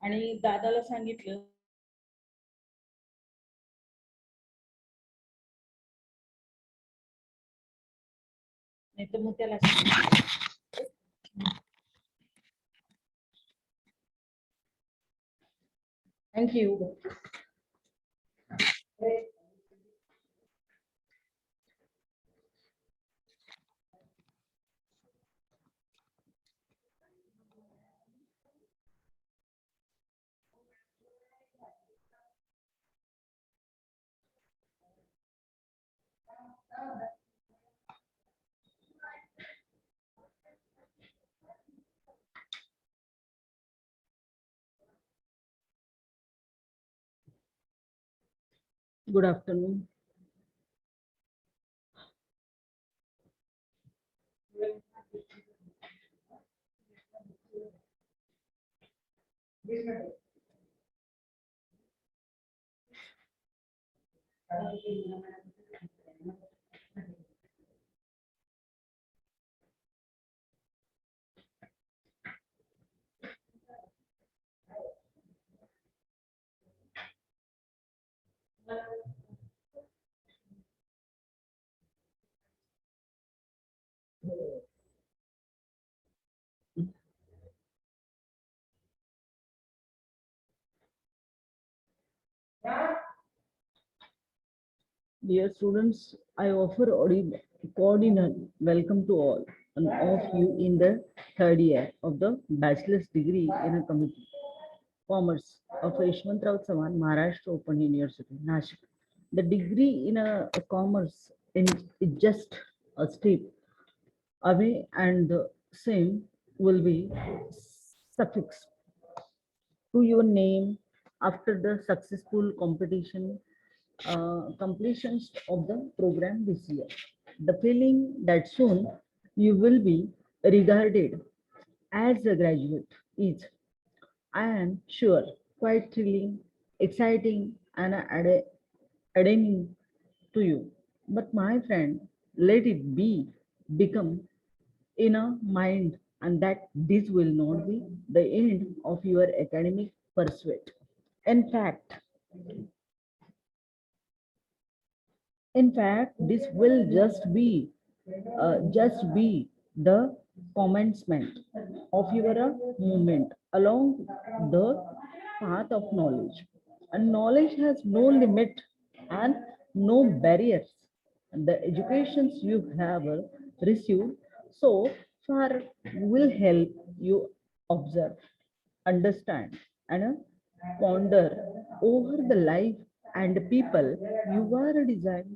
आणि दादाला सांगितलं नाही तर मग त्याला thank you. Good afternoon. Dear students, I offer cordial welcome to all and of you in the third year of the bachelor's degree in a commerce of Yashwantrao Chavan Maharashtra Open University, Nashik. The degree in a commerce is just a step away, and the same will be suffix to your name after the successful completions of the program this year. The feeling that soon you will be regarded as a graduate is, I am sure, quite thrilling, exciting, and adding to you. But my friend, let it be become in a mind and that this will not be the end of your academic pursuit. In fact, In fact, this will just be the commencement of your movement along the path of knowledge. And knowledge has no limit and no barriers. And the educations you have received so far will help you observe, understand, and ponder over the life and people you are designed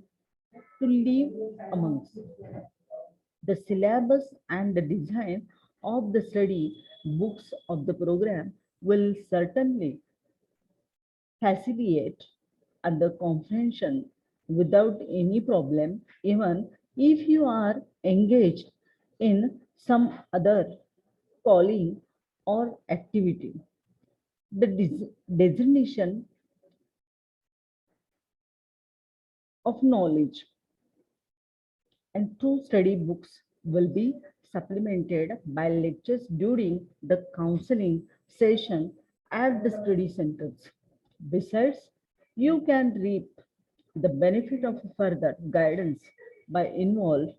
to live amongst. The syllabus and the design of the study books of the program will certainly facilitate and the comprehension without any problem, even if you are engaged in some other calling or activity. The designation of knowledge and two study books will be supplemented by lectures during the counseling session at the study centers. Besides, you can reap the benefit of further guidance by involved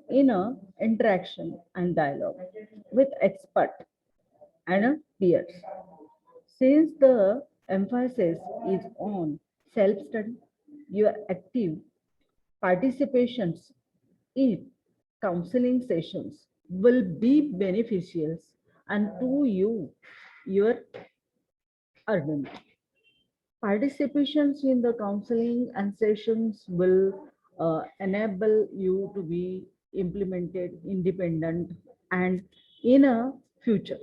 in a interaction and dialogue with expert and peers. Since the emphasis is on self-study, your active participations in counseling sessions will be beneficial and to you, your urban. Participations in the counseling and sessions will enable you to be implemented independent and in a future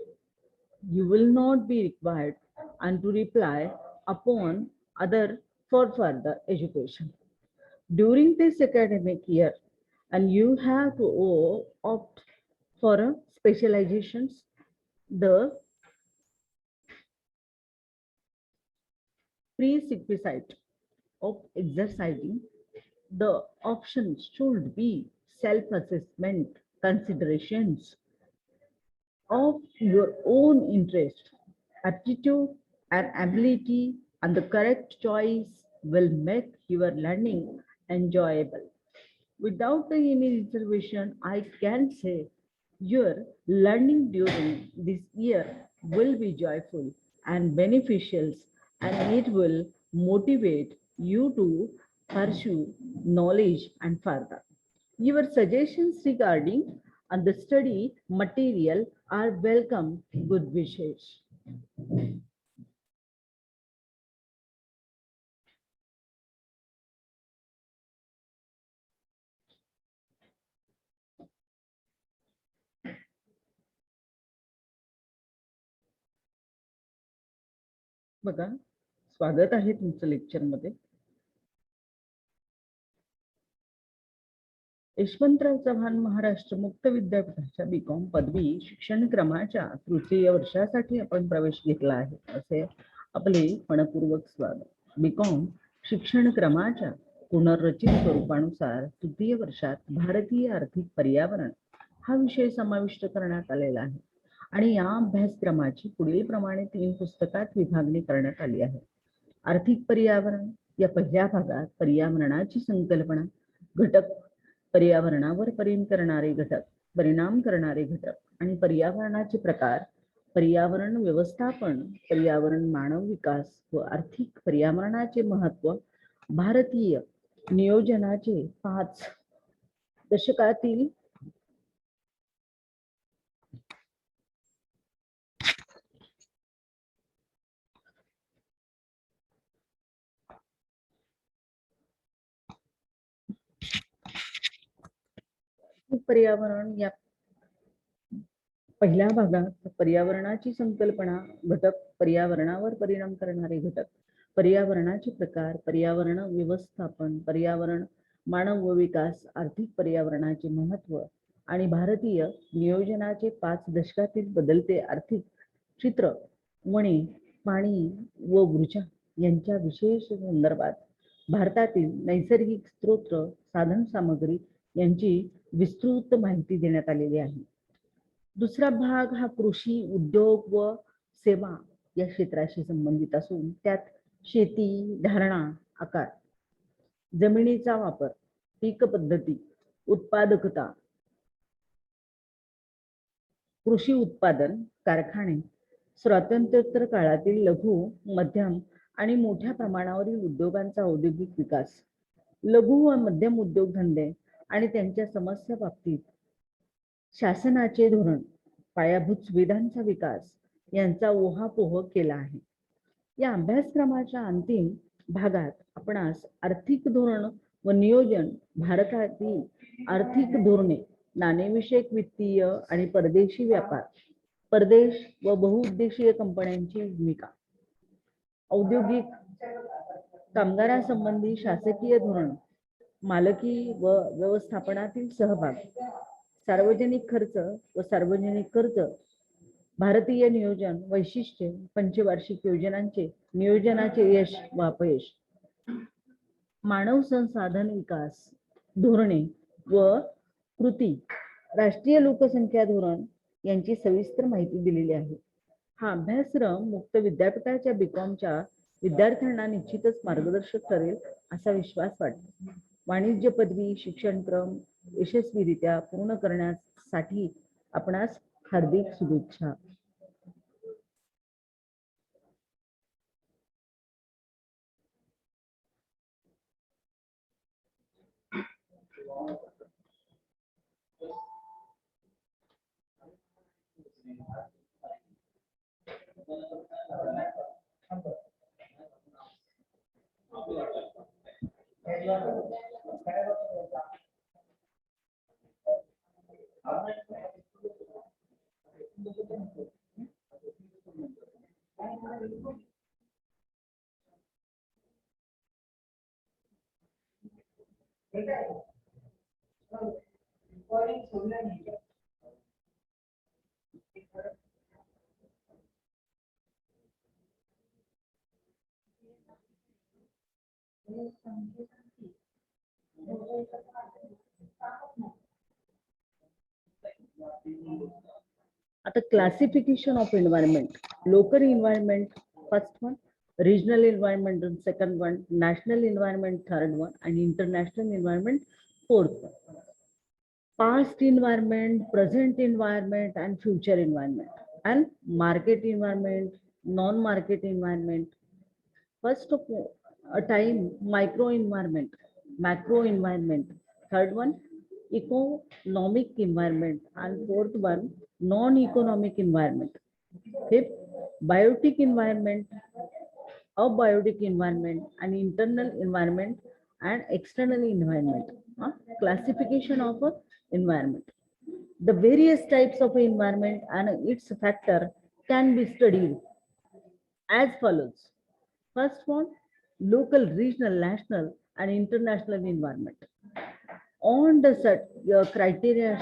you will not be required and to reply upon other for further education during this academic year, and you have to opt for a specializations. The prerequisite of exercising the options should be self-assessment considerations of your own interest, aptitude, and ability and the correct choice will make your learning enjoyable. Without any reservation, I can say your learning during this year will be joyful and beneficial, and it will motivate you to pursue knowledge and further. Your suggestions regarding the study material are welcome. Good wishes. बघा, स्वागत आहे तुमचं लेक्चरमध्ये. यशवंतराव चव्हाण महाराष्ट्र मुक्त विद्यापीठाच्या BCom पदवी शिक्षण क्रमाच्या तृतीय वर्षासाठी आपण प्रवेश घेतला आहे. असे आपले मनपूर्वक स्वागत. बीकॉम शिक्षण क्रमाच्या पुनर्रचित स्वरूपानुसार तृतीय वर्षात भारतीय आर्थिक पर्यावरण हा विषय समाविष्ट करण्यात आलेला आहे आणि या अभ्यासक्रमाची पुढील प्रमाणे 3 पुस्तकात विभागणी करण्यात आली आहे. आर्थिक पर्यावरण या पहिल्या भागात पर्यावरणाची संकल्पना, घटक, पर्यावरणावर परिणाम करणारे घटक आणि पर्यावरणाचे प्रकार, पर्यावरण व्यवस्थापन, पर्यावरण मानव विकास व आर्थिक पर्यावरणाचे महत्व, भारतीय नियोजनाचे 5 दशकातील पर्यावरण या पहिल्या भागात पर्यावरणाची संकल्पना, घटक, पर्यावरणावर परिणाम करणारे घटक, पर्यावरणाचे प्रकार, पर्यावरण व्यवस्थापन, पर्यावरण मानव व विकास, आर्थिक पर्यावरणाचे महत्व आणि भारतीय नियोजनाचे 5 दशकातील बदलते आर्थिक चित्र, वने, पाणी व ऊर्जा यांच्या विशेष संदर्भात भारतातील नैसर्गिक स्त्रोत, साधन सामग्री यांची विस्तृत माहिती देण्यात आलेली आहे. दुसरा भाग हा कृषी, उद्योग व सेवा या क्षेत्राशी संबंधित असून त्यात शेती, धारणा, आकार, जमिनीचा वापर, पीक पद्धती, उत्पादकता, कृषी उत्पादन, कारखाने, स्वातंत्र्योत्तर काळातील लघु, मध्यम आणि मोठ्या प्रमाणावरील उद्योगांचा औद्योगिक विकास, लघु व मध्यम उद्योगधंदे आणि त्यांच्या समस्या बाबतीत शासनाचे धोरण, पायाभूत सुविधांचा विकास यांचा ऊहापोह केला आहे. या अभ्यासक्रमाच्या अंतिम भागात आपणास आर्थिक धोरण व नियोजन, भारतातील आर्थिक धोरणे, नाणेविषयक वित्तीय आणि परदेशी व्यापार, परदेश व बहुउद्देशीय कंपन्यांची भूमिका, औद्योगिक कामगारांसंबंधी शासकीय धोरण, मालकी व व्यवस्थापनातील सहभाग, सार्वजनिक खर्च व सार्वजनिक कर्ज, भारतीय नियोजन वैशिष्ट्ये, पंचवार्षिक योजनांचे नियोजनाचे यश व अपयश, मानव संसाधन विकास धोरणे व कृती, राष्ट्रीय लोकसंख्या धोरण यांची सविस्तर माहिती दिलेली आहे. हा अभ्यासक्रम मुक्त विद्यापीठाच्या बीकॉमच्या विद्यार्थ्यांना निश्चितच मार्गदर्शक ठरेल असा विश्वास वाटतो. वाणिज्य पदवी शिक्षणक्रम यशस्वीरित्या पूर्ण करण्यासाठी आपणास हार्दिक शुभेच्छा. आता classification of environment, local environment, first one, regional environment and second one, national environment third one, and international environment fourth one. Past environment, present environment, and future environment, and market environment, non-market environment. First of all, a time, micro environment, macro environment. Third one, economic environment, and fourth one, non-economic environment. Fifth, biotic environment, abiotic environment, and internal environment and external environment. Classification of a environment. The various types of environment and its factor can be studied as follows. First one, local, regional, national, and international environment. On the set criteria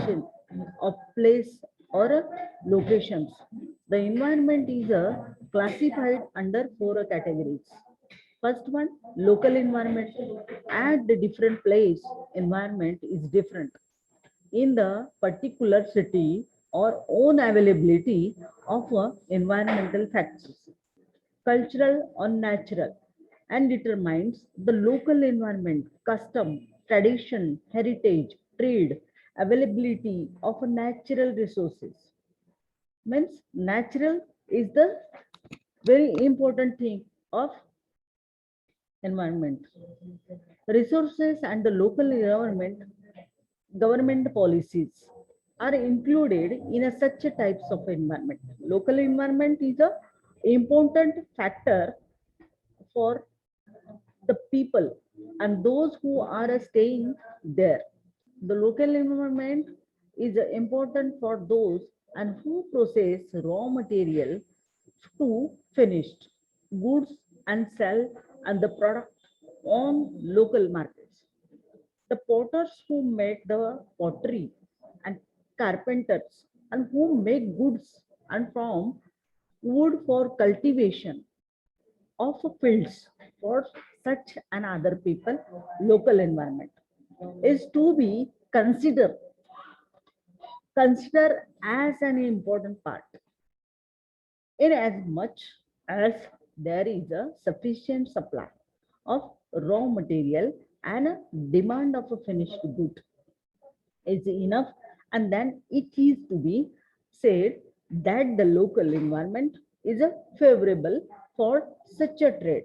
of place or locations, the environment is classified under four categories. First one, local environment. At the different place, environment is different in the particular city or own availability of environmental factors. Cultural or natural, and determines the local environment, custom, tradition, heritage, trade, availability of natural resources. Means natural is the very important thing of environment. Resources and the local government policies are included in such a types of environment. Local environment is a important factor for the people and those who are staying there. The local environment is important for those and who process raw material to finished goods and sell and the product on local markets. The potters who make the pottery and carpenters and who make goods and from wood for cultivation of fields for such and other people, local environment is to be considered as an important part in as much as there is a sufficient supply of raw material and a demand of a finished good is enough, and then it is to be said that the local environment is a favorable for such a trade.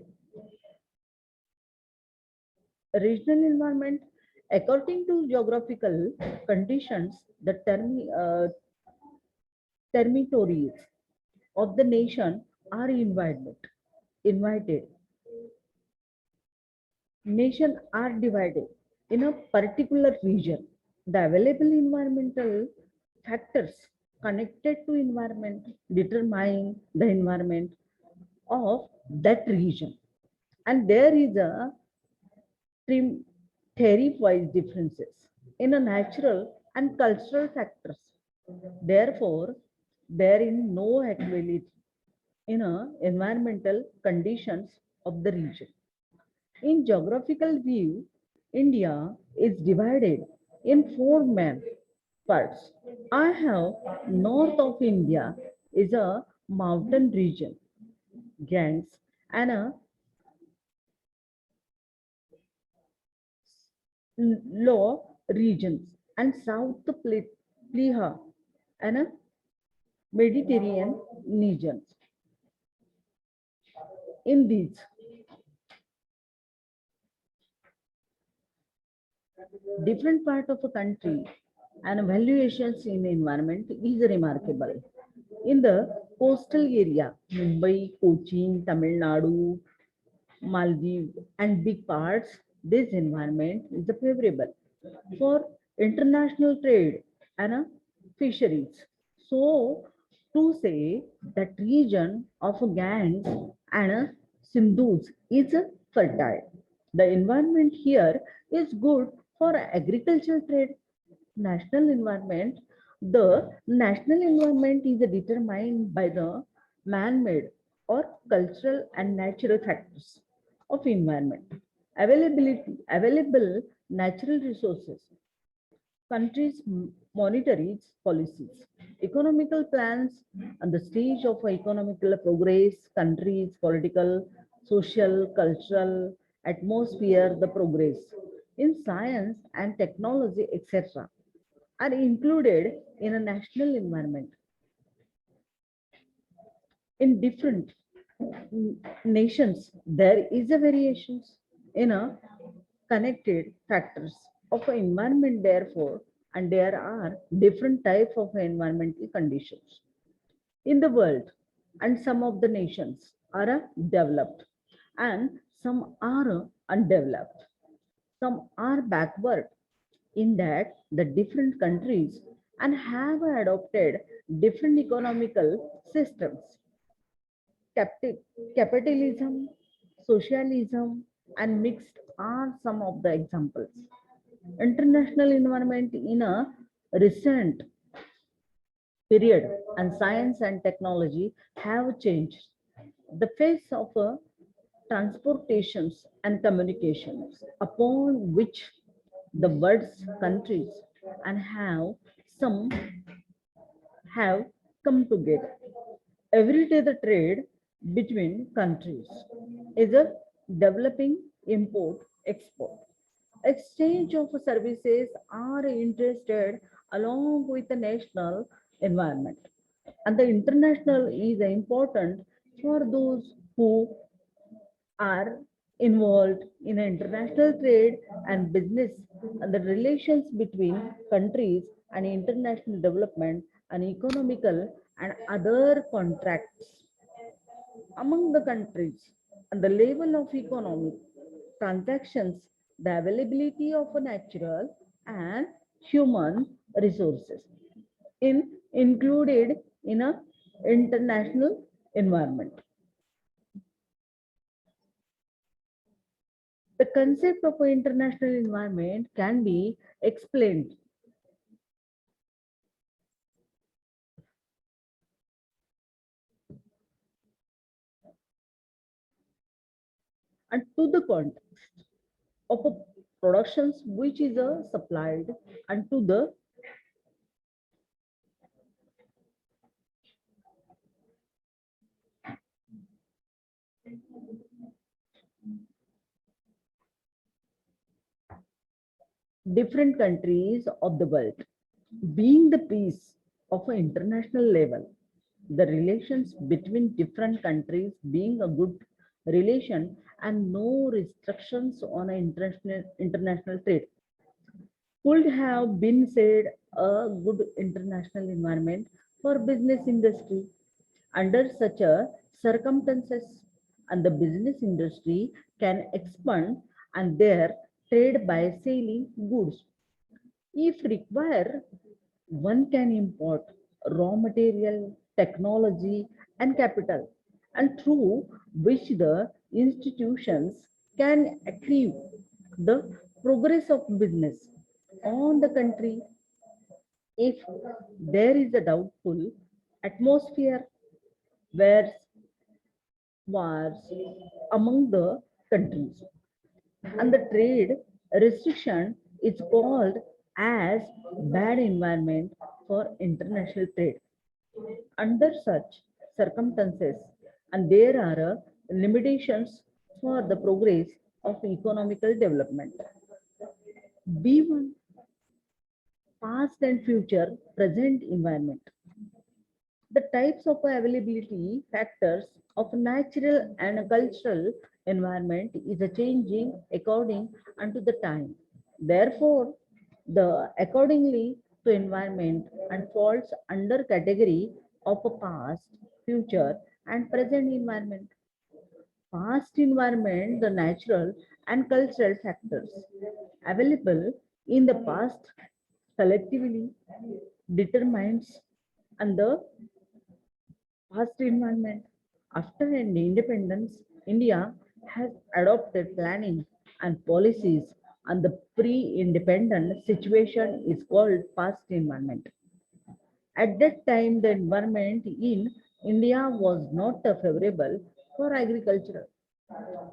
Regional environment, according to geographical conditions, the territories of the nation are invited. Nation are divided in a particular region. The available environmental factors connected to environment determine the environment of that region. And there is a tariff-wise differences in a natural and cultural factors. Therefore, there is no equality in a environmental conditions of the region. In geographical view, India is divided in four main parts. I have north of India is a mountain region, Ganges, and a low regions, and south Pleha and a Mediterranean regions. In these different part of a country and evaluations in environment is remarkable. In the coastal area, Mumbai, Cochin, Tamil Nadu, Maldives, and big parts, this environment is favorable for international trade and fisheries. So, to say that region of Ganges and Sindhus is fertile. The environment here is good for agricultural trade. National environment, the national environment is determined by the man-made or cultural and natural factors of environment. Available natural resources. Countries monetary policies, economical plans, and the stage of economical progress, countries, political, social, cultural, atmosphere, the progress in science and technology, etc., are included in a national environment. In different nations, there is a variations in a connected factors of an environment therefore, and there are different types of environmental conditions in the world, and some of the nations are developed and some are undeveloped, some are backward in that the different countries and have adopted different economical systems. Capitalism, socialism, and mixed are some of the examples. International environment in a recent period and science and technology have changed the face of transportations and communications upon which the world's countries and some have come together. Every day the trade between countries is a developing import export. Exchange of services are interested along with the national environment. And the international is important for those who are involved in international trade and business, and the relations between countries and international development and economical and other contracts among the countries and the level of economic transactions, the availability of a natural and human resources in included in a international environment. The concept of an international environment can be explained and to the context of a productions which is supplied and to the different countries of the world. Being the peace of an international level, the relations between different countries being a good relation and no restrictions on an international trade could have been said a good international environment for business industry. Under such a circumstances, and the business industry can expand and their trade by selling goods. If required, one can import raw material, technology, and capital, and through which the institutions can achieve the progress of business on the country. If there is a doubtful atmosphere where wars among the countries, and the trade restriction is called as bad environment for international trade. Under such circumstances, and there are limitations for the progress of economical development. B1, past and future present environment. The types of availability factors of natural and cultural environment is a changing according unto the time. Therefore, the accordingly to environment and falls under category of a past, future, and present environment. Past environment, the natural and cultural factors available in the past collectively determines and the past environment. After an independence, India has adopted planning and policies, and the pre-independent situation is called past environment. At that time, the environment in India was not favorable for agriculture,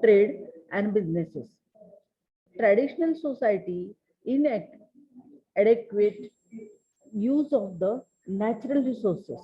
trade, and businesses. Traditional society inadequate use of the natural resources.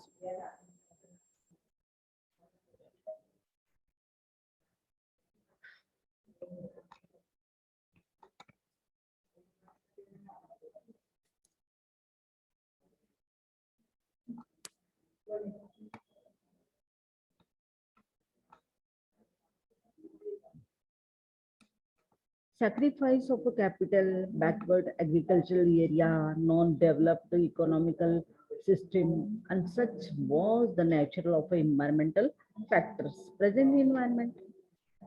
Sacrifice of a capital, backward agricultural area, non-developed economical system, and such was the nature of environmental factors. Present environment,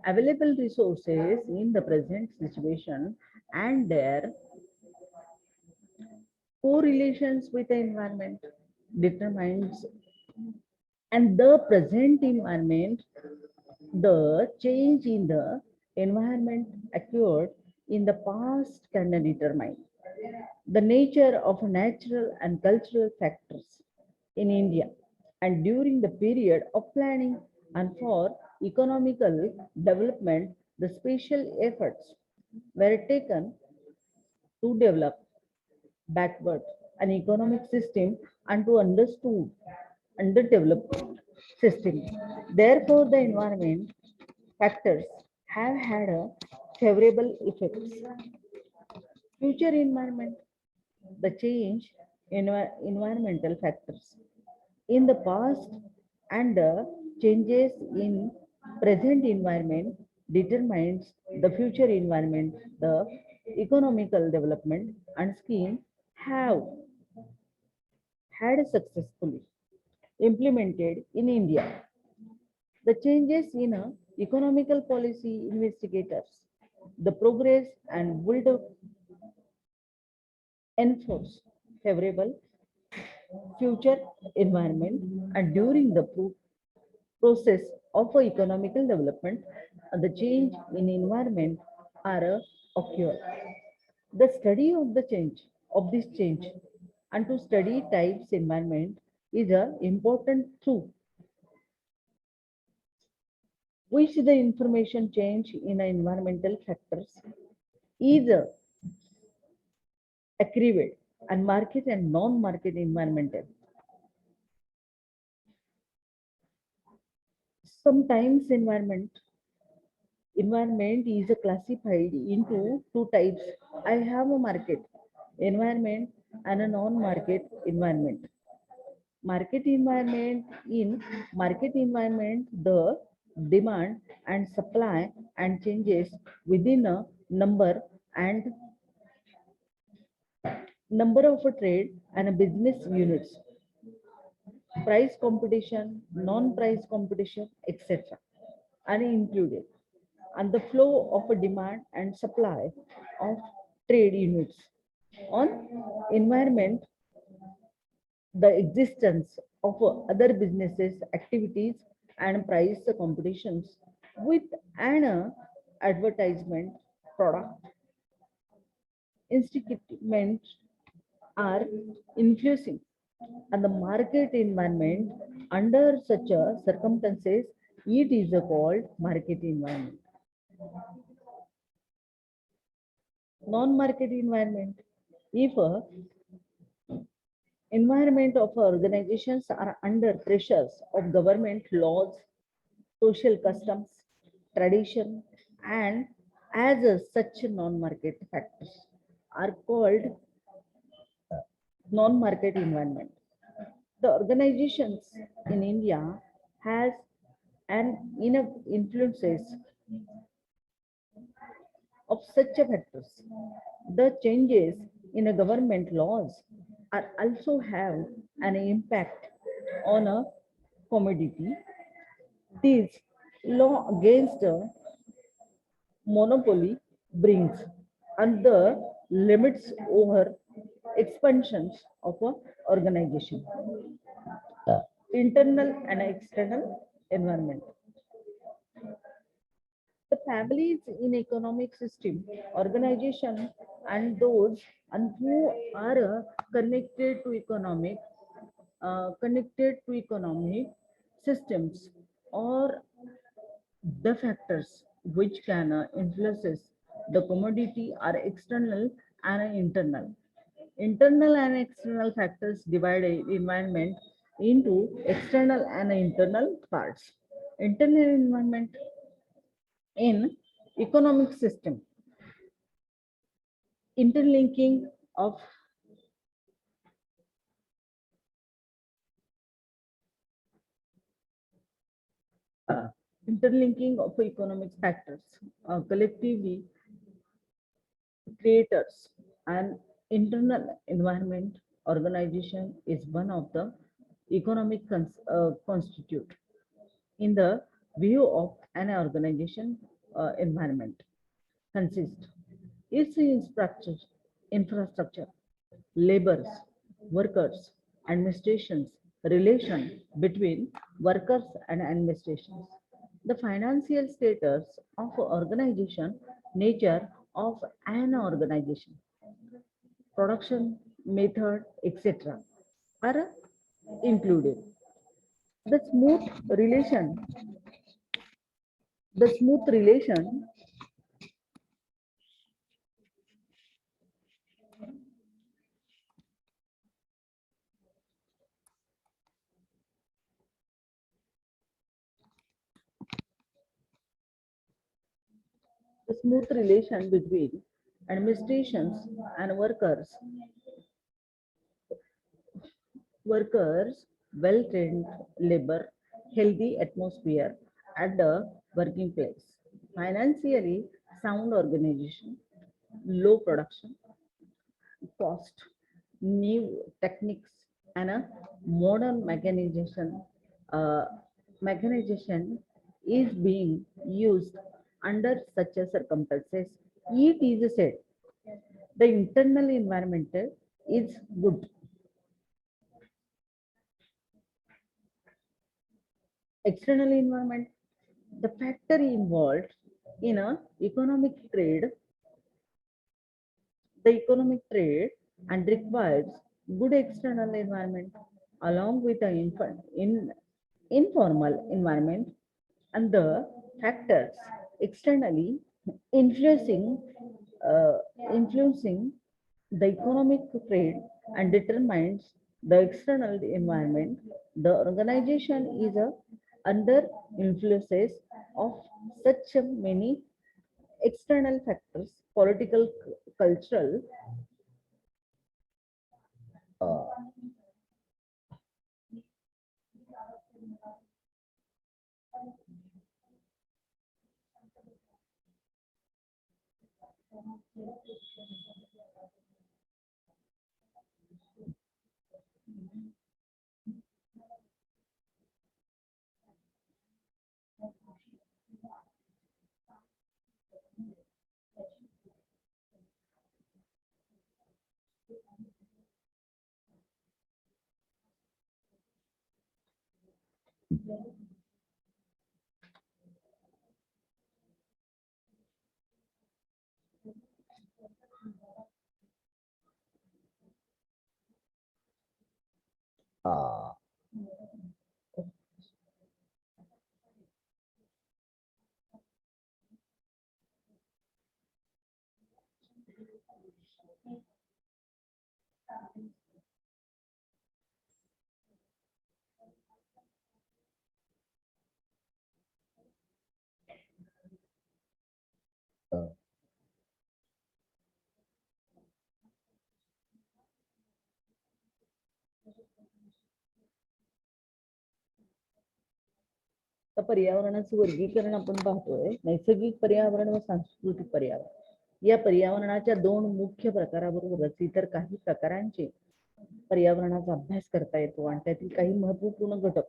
available resources in the present situation and their correlations with the environment determines and the present environment, the change in the environment occurred in the past can determine the nature of natural and cultural factors in India and during the period of planning and for economical development, the special efforts were taken to develop backward an economic system and to understood underdeveloped system. Therefore, the environment factors have had a favorable effects. Future environment, the change in environmental factors in the past and the changes in present environment determines the future environment, the economical development and scheme have had successfully implemented in India. The changes in economical policy investigators, the progress and would enforce favorable future environment and during the process of economical development, the change in environment are occur. The study of the change of this change and to study types environment is a important tool which the information change in environmental factors is aggregate and market and non-market environmental. Sometimes environment is classified into two types. I have a market environment and a non-market environment. Market environment in market environment, the demand and supply and changes within a and number of a trade and a business units, price competition, non-price competition, etc. are included, and the flow of a demand and supply of trade units. On environment, the existence of other businesses, activities, and price competitions with an advertisement product institutions are influencing and the market environment under such circumstances it is called market environment. Non-market environment, if environment of organizations are under pressures of government laws, social customs, tradition, and as such non-market factors are called non-market environment. The organizations in India has an enough influences of such a factors. The changes in a government laws are also have an impact on a commodity. This law against a monopoly brings and the limits over expansions of a organization. Internal and external environment. The families in economic system, organization, and those and who are connected to economic systems or the factors which can influences the commodity are external and internal. Internal and external factors divide environment into external and internal parts. Internal environment in economic system, interlinking of uh, interlinking of economic factors, collectively creators and internal environment organization is one of the economic constitute in the view of an organization environment consist its infrastructure, labors, workers, administrations, relation between workers and administrations, the financial status of organization, nature of an organization, production method, etc. are included. The smooth relation, the smooth relation the smooth relation between administrations and workers, well-trained labor, healthy atmosphere at the working place, financially sound organization, low production cost, new techniques, and a modern uh, mechanization is being used under such a circumstances. It is said the internal environment is good. External environment, the factor involved in a economic trade and requires good external environment along with the informal environment and the factors externally influencing uh, influencing the economic trade and determines the external environment. The organization is under influences of such many external factors, political, cultural, uh, uh, uh, तर पर्यावरणाचं वर्गीकरण आपण पाहतोय नैसर्गिक पर्यावरण व सांस्कृतिक पर्यावरण या पर्यावरणाच्या दोन मुख्य प्रकाराबरोबरच इतर काही प्रकारांचे पर्यावरणाचा अभ्यास करता येतो आणि त्यातील काही महत्वपूर्ण घटक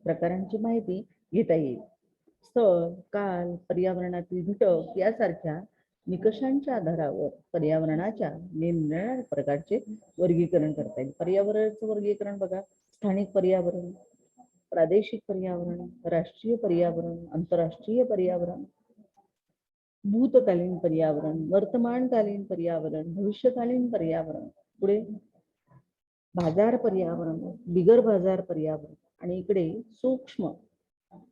प्रकारांची माहिती घेता येईल. स्थळ, काल, पर्यावरणातील घटक यासारख्या निकषांच्या आधारावर पर्यावरणाच्या निरनिराळ्या प्रकारचे वर्गीकरण करता येईल. पर्यावरणाचं वर्गीकरण बघा, स्थानिक पर्यावरण, प्रादेशिक पर्यावरण, राष्ट्रीय पर्यावरण, आंतरराष्ट्रीय पर्यावरण, भूतकालीन पर्यावरण, वर्तमानकालीन पर्यावरण, भविष्यकालीन पर्यावरण, पुढे बाजार पर्यावरण, बिगर बाजार पर्यावरण आणि इकडे सूक्ष्म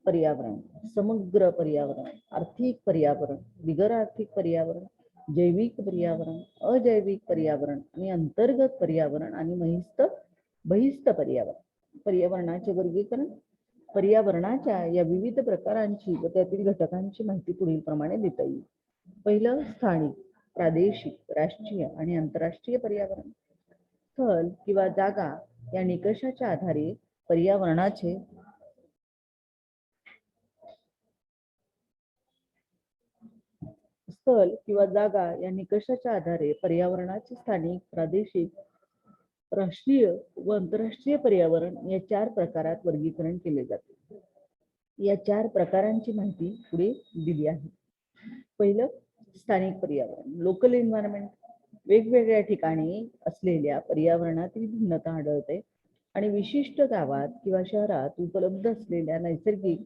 पर्यावरण, समग्र पर्यावरण, आर्थिक पर्यावरण, बिगर आर्थिक पर्यावरण, जैविक पर्यावरण, अजैविक पर्यावरण आणि अंतर्गत पर्यावरण आणि बहिस्थ पर्यावरण. पर्यावरणाचे वर्गीकरण. पर्यावरणाच्या या विविध प्रकारांची व त्यातील घटकांची माहिती पुढील प्रमाणे देता येईल. पहिलं, स्थानिक, प्रादेशिक, राष्ट्रीय आणि आंतरराष्ट्रीय पर्यावरण. स्थळ किंवा जागा या निकषाच्या आधारे पर्यावरणाचे स्थळ किंवा जागा या निकषाच्या आधारे पर्यावरणाचे स्थानिक, प्रादेशिक, राष्ट्रीय व आंतरराष्ट्रीय पर्यावरण या 4 प्रकारात वर्गीकरण केले जाते. या 4 प्रकारांची माहिती पुढे दिली आहे. पहिलं, स्थानिक पर्यावरण, लोकल एन्व्हायरमेंट. वेगवेगळ्या ठिकाणी असलेल्या पर्यावरणातील भिन्नता आढळते आणि विशिष्ट गावात किंवा शहरात उपलब्ध असलेल्या नैसर्गिक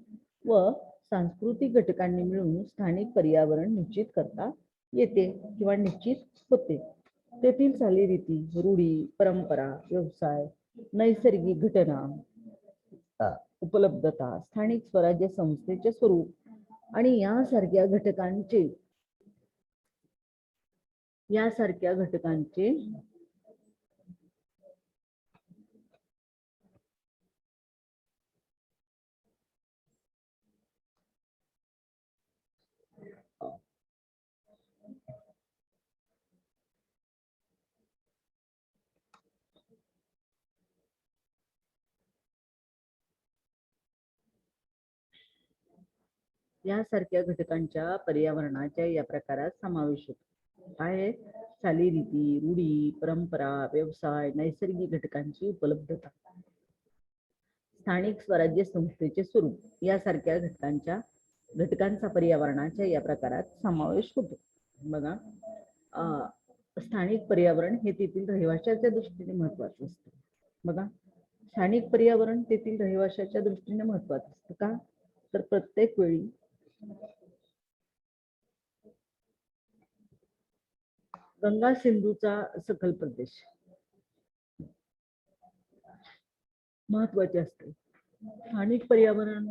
व सांस्कृतिक घटकांनी मिळून स्थानिक पर्यावरण निश्चित करता येते किंवा निश्चित होते. तेथील चालीरीती, रूढी, परंपरा, व्यवसाय, नैसर्गिक घटना, उपलब्धता, स्थानिक स्वराज्य संस्थेचे स्वरूप आणि यासारख्या घटकांचे पर्यावरणाच्या या प्रकारात समावेश होतो. काय आहे? चालीरीती, रूढी, परंपरा, व्यवसाय, नैसर्गिक घटकांची उपलब्धता, स्थानिक स्वराज्य संस्थेचे स्वरूप यासारख्या घटकांचा पर्यावरणाच्या या प्रकारात समावेश होतो. बघा, स्थानिक पर्यावरण हे तेथील रहिवाशाच्या दृष्टीने महत्वाचं असतं. बघा, स्थानिक पर्यावरण तेथील रहिवाशाच्या दृष्टीने महत्वाचं असतं. का? तर प्रत्येक वेळी गंगा सिंधूचा सखल प्रदेश महत्वाचे असते. स्थानिक पर्यावरण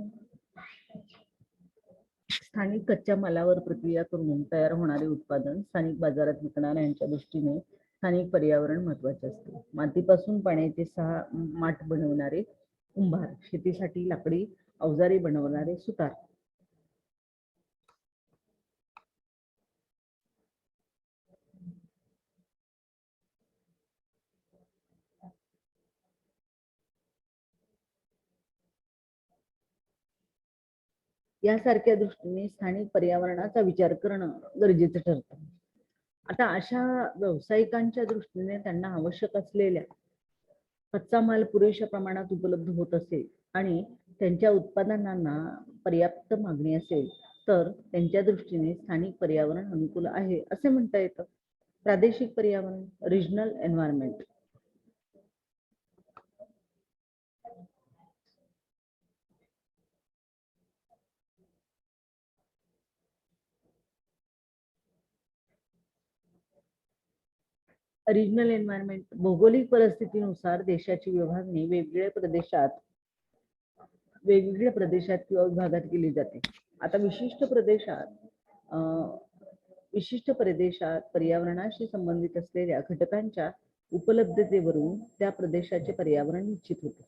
स्थानिक कच्च्या मालावर प्रक्रिया करून तयार होणारे उत्पादन स्थानिक बाजारात विकणाऱ्यांच्या दृष्टीने स्थानिक पर्यावरण महत्वाचे असते. मातीपासून पाण्याचे 6 माठ बनवणारे कुंभार, शेतीसाठी लाकडी अवजारे बनवणारे सुतार, यासारख्या दृष्टीने स्थानिक पर्यावरणाचा विचार करणं गरजेचं ठरतं. आता अशा व्यावसायिकांच्या दृष्टीने त्यांना आवश्यक असलेल्या कच्चा माल पुरेशा प्रमाणात उपलब्ध होत असेल आणि त्यांच्या उत्पादनांना पर्याप्त मागणी असेल तर त्यांच्या दृष्टीने स्थानिक पर्यावरण अनुकूल आहे असे म्हणता येतं. प्रादेशिक पर्यावरण, रिजनल एन्व्हायरमेंट. रिजनल एन्व्हायरमेंट भौगोलिक परिस्थितीनुसार देशाची विभागणी वेगवेगळ्या प्रदेशात किंवा विभागात केली जाते. आता विशिष्ट प्रदेशात पर्यावरणाशी संबंधित असलेल्या घटकांच्या उपलब्धतेवरून त्या प्रदेशाचे पर्यावरण निश्चित होते.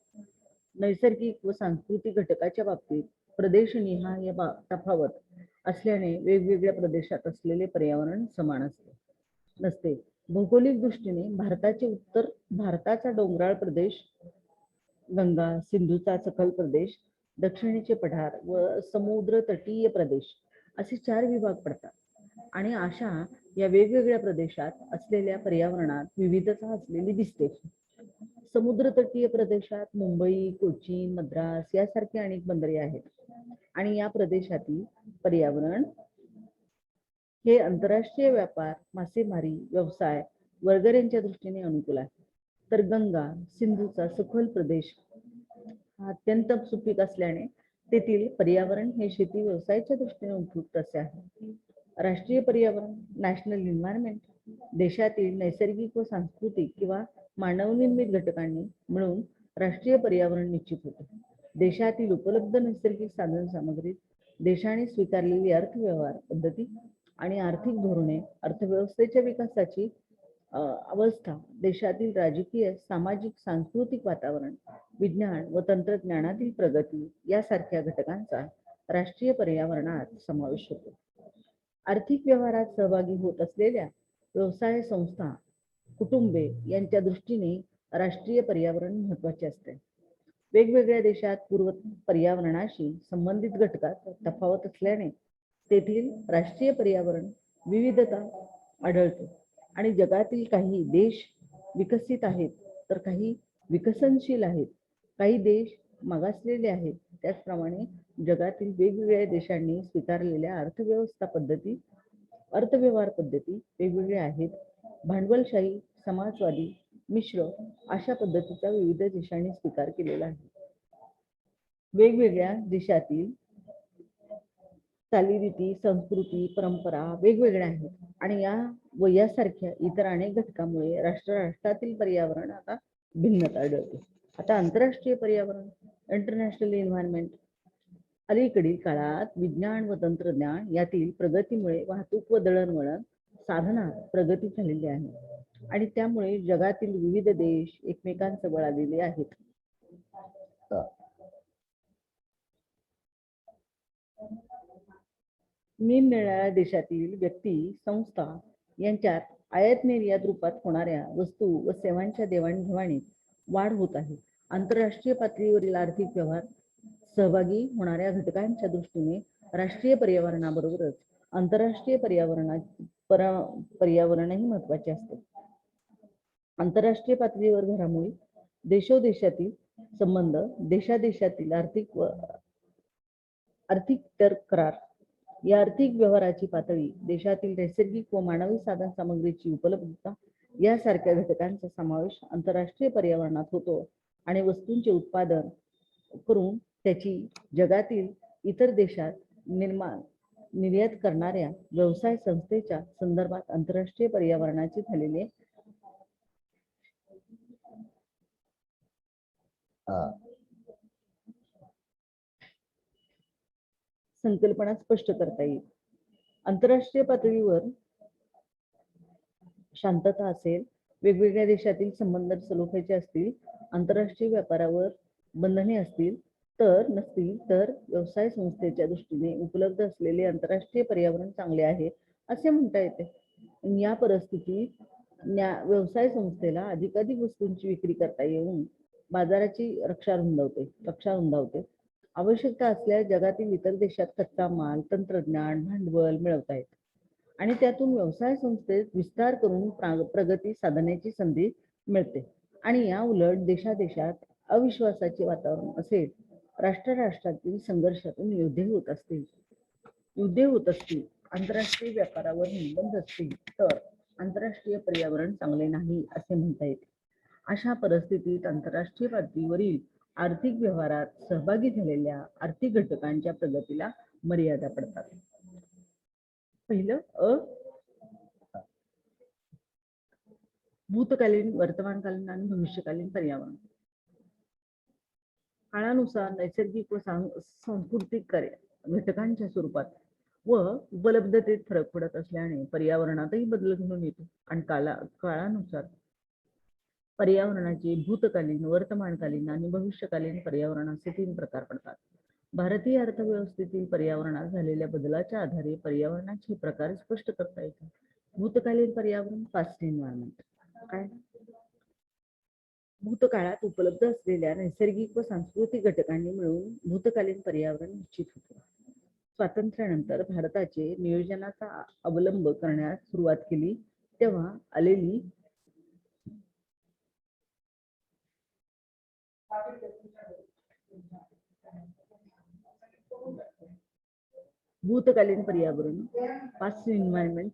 नैसर्गिक व सांस्कृतिक घटकाच्या बाबतीत प्रदेशनिहाय तफावत असल्याने वेगवेगळ्या प्रदेशात असलेले पर्यावरण समान नसते. भौगोलिक दृष्टीने भारताचा डोंगराळ प्रदेश, गंगा सिंधूचा सखल प्रदेश, दक्षिणेचे पठार व समुद्र तटीय प्रदेश असे 4 विभाग पडतात. आणि अशा या वेगवेगळ्या प्रदेशात असलेल्या पर्यावरणात विविधता असलेली दिसते. समुद्र तटीय प्रदेशात मुंबई, कोचीन, मद्रास यासारखे अनेक बंदरे आहेत आणि या प्रदेशातील पर्यावरण हे आंतरराष्ट्रीय व्यापार, मासेमारी, व्यवसाय वगैरेंच्या दृष्टीने अनुकूल आहे. तर गंगा सिंधूचा सखल प्रदेश हा अत्यंत सुपीक असल्याने तेथील पर्यावरण हे शेती व्यवसायाच्या दृष्टीने उपयुक्त असे आहे. राष्ट्रीय पर्यावरण, नॅशनल एन्व्हायरमेंट, देशातील नैसर्गिक व सांस्कृतिक किंवा मानवनिर्मित घटकांनी मिळून राष्ट्रीय पर्यावरण निश्चित होते. देशातील उपलब्ध नैसर्गिक साधन सामग्री, देशाने स्वीकारलेली अर्थव्यवहार पद्धती आणि आर्थिक धोरणे, अर्थव्यवस्थेच्या विकासाची अवस्था, देशातील राजकीय, सामाजिक, सांस्कृतिक वातावरण, विज्ञान व तंत्रज्ञानातील प्रगती यासारख्या घटकांचा राष्ट्रीय पर्यावरणात समावेश होतो. आर्थिक व्यवहारात सहभागी होत असलेल्या व्यवसाय संस्था, कुटुंबे यांच्या दृष्टीने राष्ट्रीय पर्यावरण महत्त्वाचे असते. वेगवेगळ्या देशात पूर्व पर्यावरणाशी संबंधित घटकात तफावत असल्याने तेथील राष्ट्रीय पर्यावरण विविधता आढळते आणि जगातील काही देश विकसित आहेत तर काही विकसनशील आहेत, काही देश मागासलेले आहेत. त्याचप्रमाणे जगातील वेगवेगळ्या देशांनी स्वीकारलेल्या अर्थव्यवहार पद्धती वेगवेगळ्या आहेत. भांडवलशाही, समाजवादी, मिश्र अशा पद्धतीचा विविध देशांनी स्वीकार केलेला आहे. वेगवेगळ्या देशातील चालीरीती, संस्कृती, परंपरा वेगवेगळ्या आहेत आणि यासारख्या इतर अनेक घटकांमुळे राष्ट्रातील पर्यावरण आता भिन्नता आढळते. आता आंतरराष्ट्रीय पर्यावरण, इंटरनॅशनल एन्व्हायरमेंट, अलीकडील काळात विज्ञान व तंत्रज्ञान यातील प्रगतीमुळे वाहतूक व दळणवळण साधनात प्रगती झालेली आहे आणि त्यामुळे जगातील विविध देश एकमेकांजवळ आलेले आहेत. निरनिराळ्या देशातील व्यक्ती, संस्था यांच्यात आयात निर्यात रूपात होणाऱ्या वस्तू व सेवांच्या देवाणघेवाणीत वाढ होत आहे. आंतरराष्ट्रीय पातळीवरील आर्थिक व्यवहार सहभागी होणाऱ्या घटकांच्या दृष्टीने राष्ट्रीय पर्यावरणाबरोबरच आंतरराष्ट्रीय पर्यावरणही महत्त्वाचे असते. आंतरराष्ट्रीय पातळीवर घडामोडी, देशोदेशातील संबंध, देशादेशातील आर्थिक करार, या आर्थिक व्यवहाराची पातळी, देशातील नैसर्गिक व मानवी साधन सामग्रीची उपलब्धता यासारख्या घटकांचा समावेश आंतरराष्ट्रीय पर्यावरणात होतो आणि वस्तूंचे उत्पादन करून त्याची जगातील इतर देशात निर्यात करणाऱ्या व्यवसाय संस्थेच्या संदर्भात आंतरराष्ट्रीय पर्यावरणाचे झालेले संकल्पना स्पष्ट करता येईल. आंतरराष्ट्रीय पातळीवर शांतता असेल, वेगवेगळ्या देशातील संबंध सलोख्याचे असतील, आंतरराष्ट्रीय व्यापारावर बंधने असतील तर व्यवसाय संस्थेच्या दृष्टीने उपलब्ध असलेले आंतरराष्ट्रीय पर्यावरण चांगले आहे असे म्हणता येते. या परिस्थितीत व्यवसाय संस्थेला अधिकाधिक वस्तूंची विक्री करता येऊन बाजाराची रक्षा रुंदावते. आवश्यकता असल्यास जगातील इतर देशात कच्चा माल, तंत्रज्ञान, भांडवल मिळवता येते आणि त्यातून व्यवसाय संस्थेत विस्तार करून प्रगती साधण्याची संधी मिळते. आणि या उलट देशात अविश्वासाचे वातावरण असेल, राष्ट्रातील संघर्षातून युद्धे होत असतील, आंतरराष्ट्रीय व्यापारावर निर्बंध असतील तर आंतरराष्ट्रीय पर्यावरण चांगले नाही असे म्हणता येते. अशा परिस्थितीत आंतरराष्ट्रीय पातळीवरील आर्थिक व्यवहारात सहभागी झालेल्या आर्थिक घटकांच्या प्रगतीला मर्यादा पडतात. पहिलं भूतकालीन, वर्तमानकालीन आणि भविष्यकालीन पर्यावरण. काळानुसार नैसर्गिक व सांस्कृतिक घटकांच्या स्वरूपात व उपलब्धतेत फरक पडत असल्याने पर्यावरणातही बदल घडून येतो आणि काळानुसार पर्यावरणाचे भूतकालीन, वर्तमानकालीन आणि भविष्यकालीन पर्यावरण असे 3 प्रकार पडतात. भारतीय अर्थव्यवस्थेतील पर्यावरणात झालेल्या बदलाच्या आधारे पर्यावरणाचे प्रकार स्पष्ट करता येतात. भूतकालीन पर्यावरण, पास्ट एन्व्हायरमेंट. काय? भूतकाळात उपलब्ध असलेल्या नैसर्गिक व सांस्कृतिक घटकांनी मिळून भूतकालीन पर्यावरण निश्चित होते. स्वातंत्र्यानंतर भारताचे नियोजनाचा अवलंब करण्यास सुरुवात केली तेव्हा आलेली भूतकालीन पर्यावरण, पास्ट एन्व्हायरमेंट.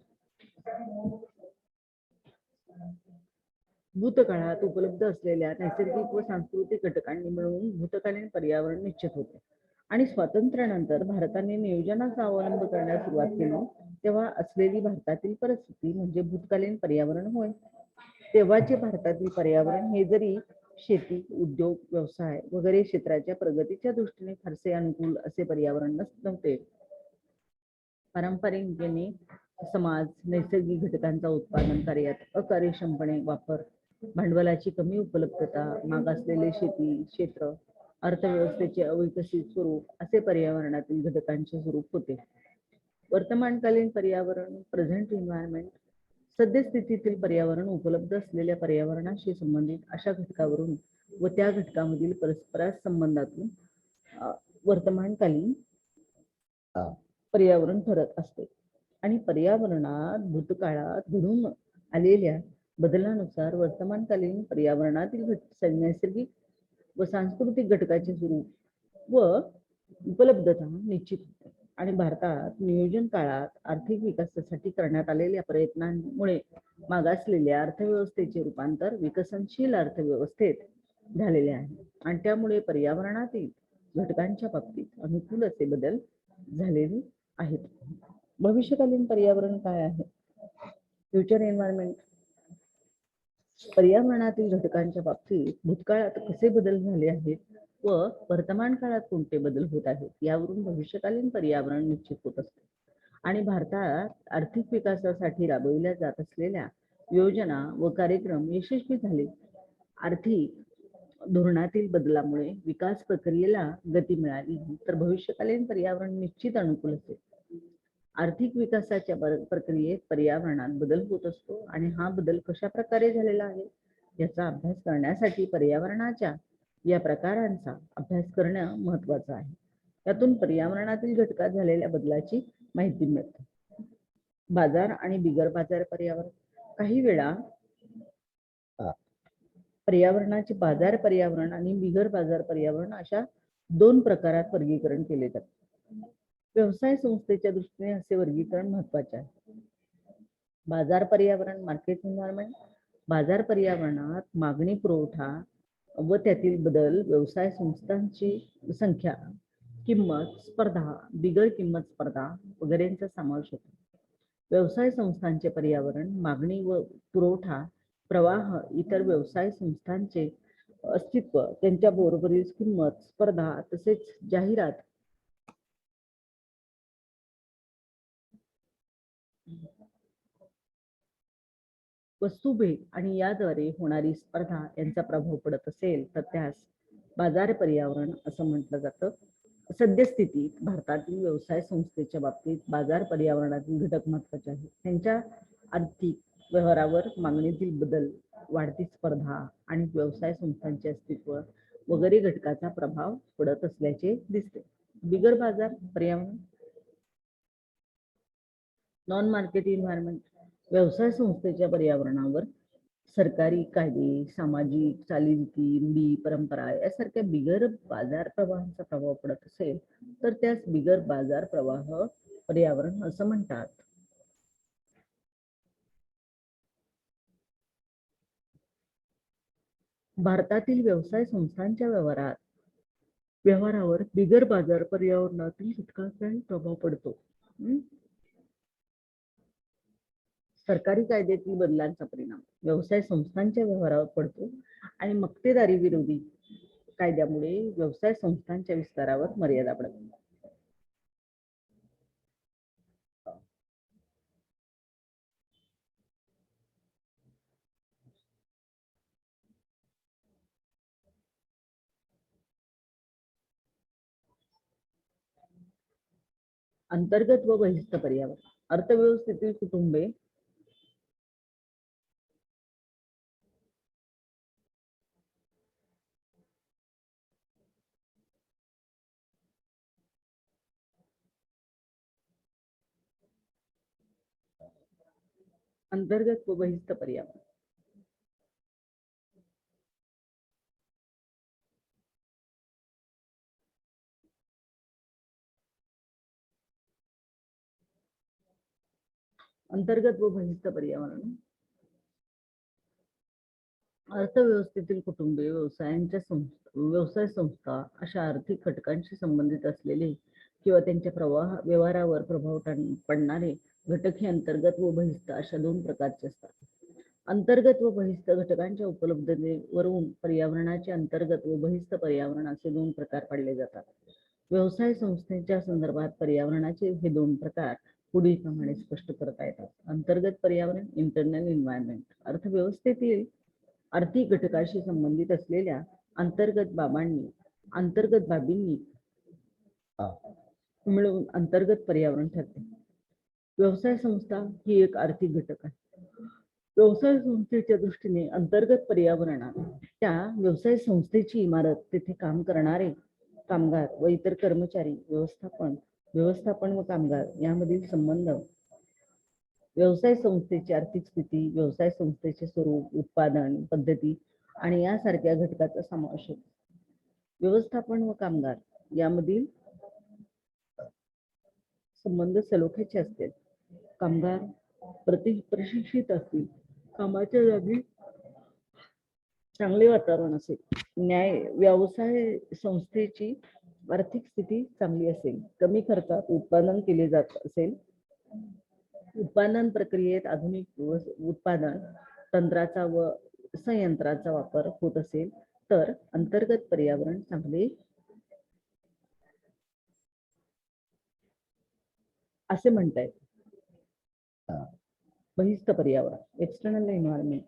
भूतकाळात उपलब्ध असलेल्या नैसर्गिक व सांस्कृतिक घटकांनी मिळून भूतकालीन पर्यावरण निश्चित होते आणि स्वातंत्र्यानंतर भारताने नियोजनाचा अवलंब करण्यास सुरुवात केली तेव्हा असलेली भारतातील परिस्थिती म्हणजे भूतकालीन पर्यावरण होय. तेव्हाचे भारतातील पर्यावरण हे जरी शेती, उद्योग, व्यवसाय वगैरे क्षेत्राच्या प्रगतीच्या दृष्टीने फारसे अनुकूल असे पर्यावरण नव्हते. पारंपरिकपणे समाज, नैसर्गिक घटकांचा उत्पादन कार्यात अकार्यक्षमपणे वापर, भांडवलाची कमी उपलब्धता, मागासलेले शेती क्षेत्र, अर्थव्यवस्थेचे अविकसित स्वरूप असे पर्यावरणातील घटकांचे स्वरूप होते. वर्तमानकालीन पर्यावरण, प्रेझेंट एन्व्हायरमेंट, सद्यस्थितीतील पर्यावरण उपलब्ध असलेल्या पर्यावरणाशी संबंधित अशा घटकावरून व त्या घटकामधील परस्पर संबंधातून वर्तमानकालीन पर्यावरण ठरत असते. आणि पर्यावरणात भूतकाळात घडून आलेल्या बदलानुसार वर्तमानकालीन पर्यावरणातील नैसर्गिक व सांस्कृतिक घटकाचे स्वरूप व उपलब्धता निश्चित होते. आणि भारतात नियोजन काळात आर्थिक विकासासाठी करण्यात आलेल्या प्रयत्नांमुळे मागासलेल्या अर्थव्यवस्थेचे रूपांतर विकसनशील अर्थव्यवस्थेत झालेले आहे. आणि त्यामुळे पर्यावरणातील घटकांच्या बाबतीत अनुकूल असे बदल झालेले आहेत. भविष्यकालीन पर्यावरण काय आहे? Future environment. पर्यावरणातील घटकांच्या बाबतीत भूतकाळात कसे बदल झाले आहेत व वर्तमान काळात कोणते बदल होत आहेत यावरून भविष्यकालीन पर्यावरण निश्चित होत असते. आणि भारतात आर्थिक विकासासाठी राबविल्या जात असलेल्या योजना व कार्यक्रम यशस्वी झाले. आर्थिक धोरणातील बदलामुळे विकास प्रक्रियेला गती मिळाली तर भविष्यकालीन पर्यावरण निश्चित अनुकूल असेल. आर्थिक विकासाच्या प्रक्रियेत पर्यावरणात बदल होत असतो आणि हा बदल कशा प्रकारे झालेला आहे याचा अभ्यास करण्यासाठी पर्यावरणाच्या या प्रकारांचा अभ्यास करणं महत्त्वाचं आहे. यातून पर्यावरणातील घटकात झालेल्या बदलाची माहिती मिळते. बाजार आणि बिगर बाजार पर्यावरण. काही वेळा पर्यावरणाचे बाजार पर्यावरण आणि बिगर बाजार पर्यावरण अशा दोन प्रकारात वर्गीकरण केले जाते. व्यवसाय संस्थेच्या दृष्टीने असे वर्गीकरण महत्वाचे आहे. बाजार पर्यावरण, मार्केट एन्व्हायरमेंट. बाजार पर्यावरणात मागणी, पुरवठा व त्यातील बदल, व्यवसाय संस्थांची संख्या, किंमत, स्पर्धा, बिगर किंमत स्पर्धा वगैरेंचा समावेश होतो. व्यवसाय संस्थांचे पर्यावरण मागणी व पुरवठा प्रवाह, इतर व्यवसाय संस्थांचे अस्तित्व, त्यांच्या बरोबरील किंमत, स्पर्धा तसेच जाहिरात वस्तुभेद आणि याद्वारे होणारी स्पर्धा यांचा प्रभाव पडत असेल तर त्यास बाजार पर्यावरण असं म्हटलं जातं. सद्यस्थितीत भारतातील व्यवसाय संस्थेच्या बाबतीत बाजार पर्यावरणातील घटक महत्वाचे आहेत. त्यांच्या आर्थिक व्यवहारावर मागणीतील बदल, वाढती स्पर्धा आणि व्यवसाय संस्थांचे अस्तित्व वगैरे घटकाचा प्रभाव पडत असल्याचे दिसते. बिगर बाजार पर्यावरण, नॉन मार्केट एन्व्हायरमेंट. व्यवसाय संस्थेच्या पर्यावरणावर सरकारी कायदे, सामाजिक चालीरीती, रूढी, परंपरा यासारख्या बिगर बाजार प्रवाहांचा प्रभाव पडत असेल तर त्यास बिगर बाजार प्रवाह पर्यावरण असं म्हणतात. भारतातील व्यवसाय संस्थांच्या व्यवहारावर बिगर बाजार पर्यावरणातील घटकांचाही प्रभाव पडतो. सरकारी कायद्यातील बदलांचा परिणाम व्यवसाय संस्थांच्या व्यवहारावर पडतो आणि मक्तेदारी विरोधी कायद्यामुळे व्यवसाय संस्थांच्या विस्तारावर मर्यादा पडते. अंतर्गत व बहिस्थ पर्यावरण. अर्थव्यवस्थेतील कुटुंबे अंतर्गत व बहिस्थ पर्यावरण. अंतर्गत व बहिस्थ पर्यावरण. अर्थव्यवस्थेतील कुटुंबे, व्यवसाय संस्था अशा आर्थिक घटकांशी संबंधित असलेले किंवा त्यांच्या व्यवहारावर प्रभाव पडणारे घटक हे अंतर्गत व बहिस्थ अशा दोन प्रकारचे असतात. अंतर्गत व बहिस्थ घटकांच्या उपलब्धतेवरून पर्यावरणाचे अंतर्गत व बहिस्थ पर्यावरण असे दोन प्रकार पाडले जातात. व्यवसाय संस्थेच्या संदर्भात पर्यावरणाचे हे दोन प्रकार पुढील प्रमाणे स्पष्ट करता येतात. अंतर्गत पर्यावरण, इंटरनल एन्व्हायरमेंट. अर्थव्यवस्थेतील आर्थिक घटकाशी संबंधित असलेल्या अंतर्गत बाबींनी मिळून अंतर्गत पर्यावरण ठरते. व्यवसाय संस्था ही एक आर्थिक घटक आहे. व्यवसाय संस्थेच्या दृष्टीने अंतर्गत पर्यावरणात त्या व्यवसाय संस्थेची इमारत, तेथे काम करणारे कामगार व इतर कर्मचारी, व्यवस्थापन व कामगार यामधील संबंध, व्यवसाय संस्थेची आर्थिक स्थिती, व्यवसाय संस्थेचे स्वरूप, उत्पादन पद्धती आणि यासारख्या घटकाचा समावेश होतो. व्यवस्थापन व कामगार यामधील संबंध सलोख्याचे असतील. कामगार प्रशिक्षित असतील, कामाच्या जागी चांगले वातावरण असेल, व्यवसाय संस्थेची आर्थिक स्थिती चांगली असेल, कमी खर्चात उत्पादन केले जात असेल, उत्पादन प्रक्रियेत आधुनिक उत्पादन तंत्राचा व संयंत्राचा वापर होत असेल, तर अंतर्गत पर्यावरण चांगले असे म्हणता येते. बहिस्थ पर्यावरण, एक्सटर्नल एन्व्हायरमेंट.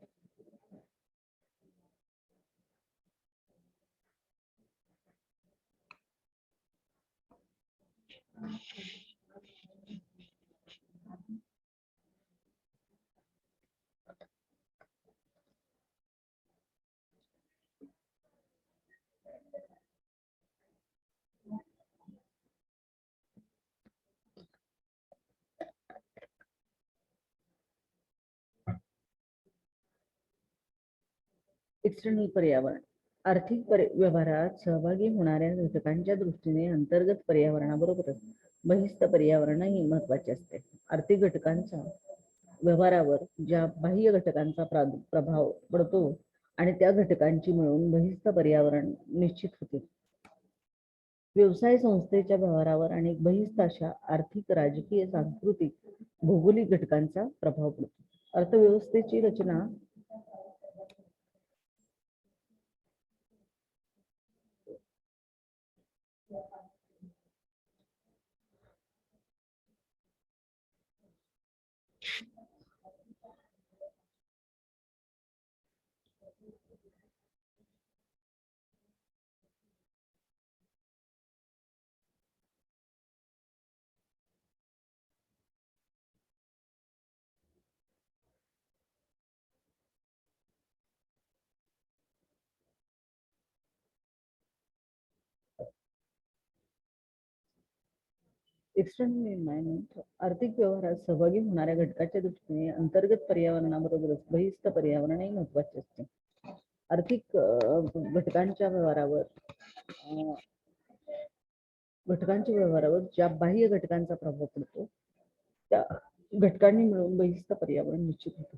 एक्सटर्नल पर्यावरण आर्थिक व्यवहारात सहभागी होणाऱ्या घटकांच्या दृष्टीने अंतर्गत पर्यावरणाबरोबरच बहिस्थ पर्यावरणही महत्वाचे असते. आर्थिक घटकांचा व्यवहारावर ज्या बाह्य घटकांचा प्रभाव पडतो आणि त्या घटकांची मिळून बहिस्थ पर्यावरण निश्चित होते. व्यवसाय संस्थेच्या व्यवहारावर अनेक बहिस्थ अशा आर्थिक, राजकीय, सांस्कृतिक, भौगोलिक घटकांचा प्रभाव पडतो. अर्थव्यवस्थेची रचना एक्सटर्नल एन्व्हायरमेंट आर्थिक व्यवहारात सहभागी होणाऱ्या घटकाच्या दृष्टीने अंतर्गत पर्यावरणाबरोबरच बहिस्थ पर्यावरणही महत्वाचे असते. आर्थिक घटकांच्या व्यवहारावर ज्या बाह्य घटकांचा प्रभाव पडतो त्या घटकांनी मिळून बहिस्थ पर्यावरण निश्चित होते.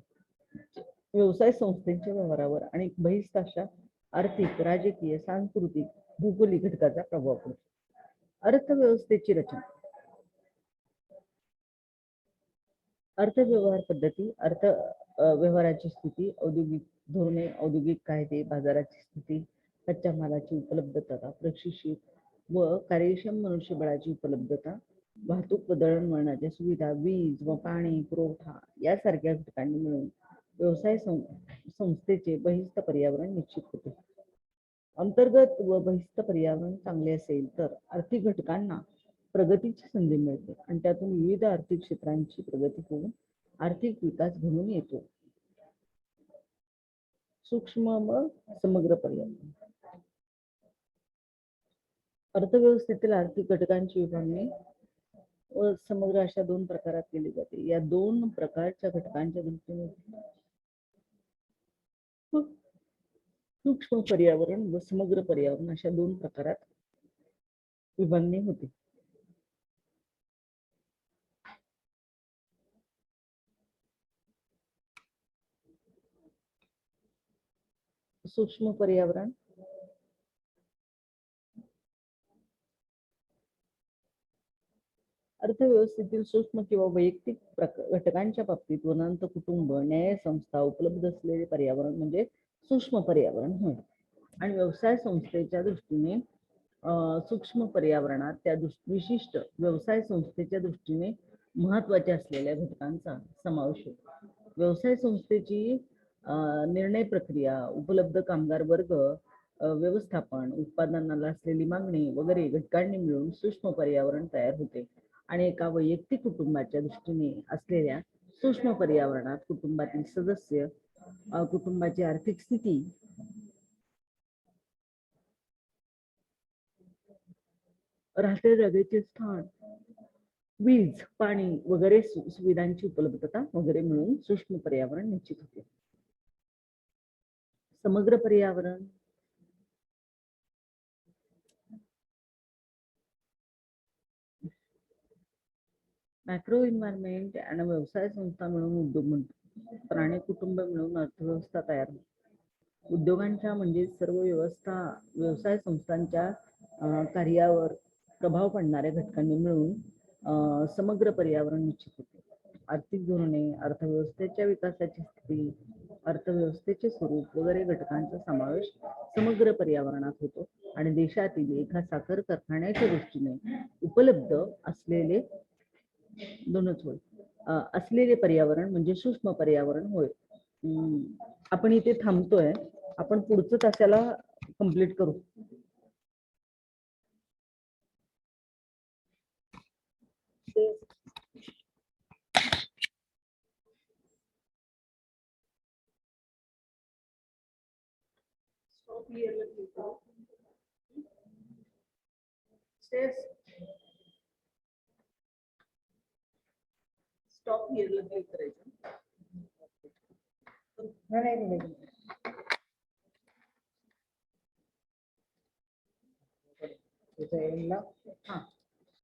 व्यवसाय संस्थेच्या व्यवहारावर अनेक बहिस्थ अशा आर्थिक, राजकीय, सांस्कृतिक, भौगोलिक घटकाचा प्रभाव पडतो. अर्थव्यवस्थेची रचना. अर्थव्यवहार पद्धती, व्यवहाराची स्थिती, औद्योगिक धोरणे, औद्योगिक कायदे, बाजाराची स्थिती, कच्च्या मालाची उपलब्धता, प्रशिक्षित व कार्यक्षम मनुष्यबळाची उपलब्धता, वाहतूक व दळणवळणाच्या सुविधा, वीज व पाणी पुरवठा यासारख्या घटकांनी मिळून व्यवसाय संस्थेचे बहिस्थ पर्यावरण निश्चित होते. अंतर्गत व बहिस्थ पर्यावरण चांगले असेल तर आर्थिक घटकांना प्रगतीची संधी मिळते आणि त्यातून विविध आर्थिक क्षेत्रांची प्रगती होऊन आर्थिक विकास घडून येतो. सूक्ष्म व समग्र पर्यावरण. अर्थव्यवस्थेतील आर्थिक घटकांची विभागणी व समग्र अशा दोन प्रकारात केली जाते. या दोन प्रकारच्या घटकांच्या दृष्टीने सूक्ष्म पर्यावरण व समग्र पर्यावरण अशा दोन प्रकारात विभागणी होते. सूक्ष्म पर्यावरण अर्थव्यवस्थेतील सूक्ष्म किंवा वैयक्तिक घटकांच्या बाबतीत वनांत कुटुंब, न्याय संस्था उपलब्ध असलेले पर्यावरण म्हणजे सूक्ष्म पर्यावरण होय. आणि व्यवसाय संस्थेच्या दृष्टीने सूक्ष्म पर्यावरणात त्या विशिष्ट व्यवसाय संस्थेच्या दृष्टीने महत्वाच्या असलेल्या घटकांचा समावेश होतो. व्यवसाय संस्थेची निर्णय प्रक्रिया, उपलब्ध कामगार वर्ग, व्यवस्थापन, उत्पादनाला असलेली मागणी वगैरे घटकांनी मिळून सूक्ष्म पर्यावरण तयार होते. आणि एका वैयक्तिक कुटुंबाच्या दृष्टीने असलेल्या सूक्ष्म पर्यावरणात कुटुंबातील सदस्य, कुटुंबाची आर्थिक स्थिती, राहत्या जागेचे स्थान, वीज, पाणी वगैरे सुविधांची उपलब्धता वगैरे मिळून सूक्ष्म पर्यावरण निश्चित होते. समग्र पर्यावरण मॅक्रो एन्व्हायरमेंट आणि व्यवसाय संस्था मिळून उद्योग म्हणतो. प्राणी कुटुंब मिळून अर्थव्यवस्था तयार होते. उद्योगांच्या म्हणजे सर्व व्यवसाय संस्थांच्या कार्यावर प्रभाव पडणाऱ्या घटकांनी मिळून समग्र पर्यावरण निश्चित होते. आर्थिक धोरणे, अर्थव्यवस्थेच्या विकासाची स्थिती, अर्थव्यवस्थेचे स्वरूप वगैरे घटकांचा समावेश समग्र पर्यावरणात होतो. आणि देशातील एका साखर कारखान्याच्या दृष्टीने उपलब्ध असलेले असलेले पर्यावरण म्हणजे सूक्ष्म पर्यावरण होय. आपण इथे थांबतोय. आपण पुढचं तासाला कंप्लीट करू. स्टॉप हिअरला क्लिक करायचं. नाही.